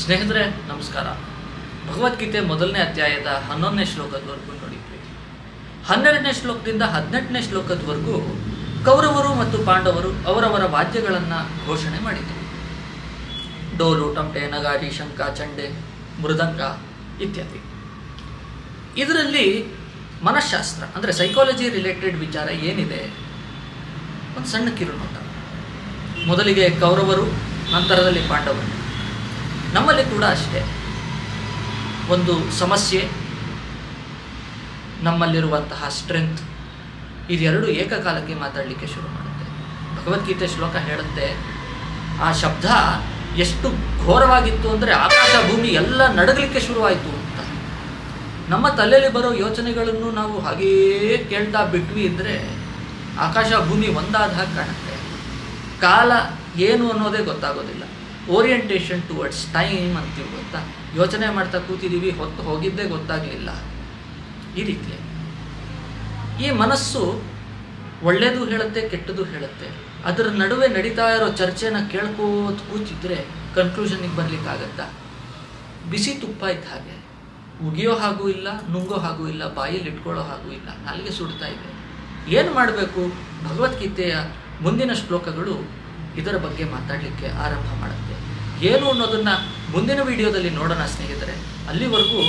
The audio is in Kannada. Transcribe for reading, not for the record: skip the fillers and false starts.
ಸ್ನೇಹಿತರೆ ನಮಸ್ಕಾರ. ಭಗವದ್ಗೀತೆ ಮೊದಲನೇ ಅಧ್ಯಾಯದ 11ನೇ ಶ್ಲೋಕದವರೆಗೂ ನೋಡಿದ್ವಿ. 12ನೇ ಶ್ಲೋಕದಿಂದ 18ನೇ ಶ್ಲೋಕದವರೆಗೂ ಕೌರವರು ಮತ್ತು ಪಾಂಡವರು ಅವರವರ ವಾದ್ಯಗಳನ್ನು ಘೋಷಣೆ ಮಾಡಿದರು. ಡೋಲು, ಟಮಟೆ, ನಗಾರಿ, ಶಂಖ, ಚಂಡೆ, ಮೃದಂಗ ಇತ್ಯಾದಿ. ಇದರಲ್ಲಿ ಮನಃಶಾಸ್ತ್ರ ಅಂದರೆ ಸೈಕಾಲಜಿ ರಿಲೇಟೆಡ್ ವಿಚಾರ ಏನಿದೆ, ಒಂದು ಸಣ್ಣ ಕಿರುನೋಟ. ಮೊದಲಿಗೆ ಕೌರವರು, ನಂತರದಲ್ಲಿ ಪಾಂಡವರು. ನಮ್ಮಲ್ಲಿ ಕೂಡ ಅಷ್ಟೇ, ಒಂದು ಸಮಸ್ಯೆ, ನಮ್ಮಲ್ಲಿರುವಂತಹ ಸ್ಟ್ರೆಂತ್, ಇದೆರಡು ಏಕಕಾಲಕ್ಕೆ ಮಾತಾಡಲಿಕ್ಕೆ ಶುರು ಮಾಡುತ್ತೆ. ಭಗವದ್ಗೀತೆ ಶ್ಲೋಕ ಹೇಳುತ್ತೆ, ಆ ಶಬ್ದ ಎಷ್ಟು ಘೋರವಾಗಿತ್ತು ಅಂದರೆ ಆಕಾಶ ಭೂಮಿ ಎಲ್ಲ ನಡಗಲಿಕ್ಕೆ ಶುರುವಾಯಿತು ಅಂತ. ನಮ್ಮ ತಲೆಯಲ್ಲಿ ಬರೋ ಯೋಚನೆಗಳನ್ನು ನಾವು ಹಾಗೆಯೇ ಕೇಳ್ತಾ ಬಿಟ್ವಿ ಅಂದರೆ ಆಕಾಶ ಭೂಮಿ ಒಂದಾದ ಹಾಗೆ ಕಾಣುತ್ತೆ. ಕಾಲ ಏನು ಅನ್ನೋದೇ ಗೊತ್ತಾಗೋದಿಲ್ಲ. ಓರಿಯೆಂಟೇಷನ್ ಟುವರ್ಡ್ಸ್ ಟೈಮ್ ಅಂತೀವಿ, ಗೊತ್ತಾ? ಯೋಚನೆ ಮಾಡ್ತಾ ಕೂತಿದ್ದೀವಿ, ಹೊತ್ತು ಹೋಗಿದ್ದೇ ಗೊತ್ತಾಗಲಿಲ್ಲ. ಈ ರೀತಿ ಈ ಮನಸ್ಸು ಒಳ್ಳೆಯದು ಹೇಳುತ್ತೆ, ಕೆಟ್ಟದ್ದು ಹೇಳುತ್ತೆ. ಅದರ ನಡುವೆ ನಡೀತಾ ಇರೋ ಚರ್ಚೆನ ಕೇಳ್ಕೋತ ಕೂತಿದ್ರೆ ಕನ್ಕ್ಲೂಷನ್ಗೆ ಬರಲಿಕ್ಕಾಗತ್ತಾ? ಬಿಸಿ ತುಪ್ಪ ಇದ್ದ ಹಾಗೆ, ಉಗಿಯೋ ಹಾಗೂ ಇಲ್ಲ, ನುಂಗೋ ಹಾಗೂ ಇಲ್ಲ, ಬಾಯಲ್ಲಿ ಇಟ್ಕೊಳ್ಳೋ ಹಾಗೂ ಇಲ್ಲ, ನಾಲಿಗೆ ಸುಡ್ತಾ ಇದೆ. ಏನು ಮಾಡಬೇಕು? ಭಗವದ್ಗೀತೆಯ ಮುಂದಿನ ಶ್ಲೋಕಗಳು ಇದರ ಬಗ್ಗೆ ಮಾತಾಡಲಿಕ್ಕೆ ಆರಂಭ ಮಾಡುತ್ತೆ. ಏನು ಅನ್ನೋದನ್ನು ಮುಂದಿನ ವಿಡಿಯೋದಲ್ಲಿ ನೋಡೋಣ ಸ್ನೇಹಿತರೆ. ಅಲ್ಲಿವರೆಗೂ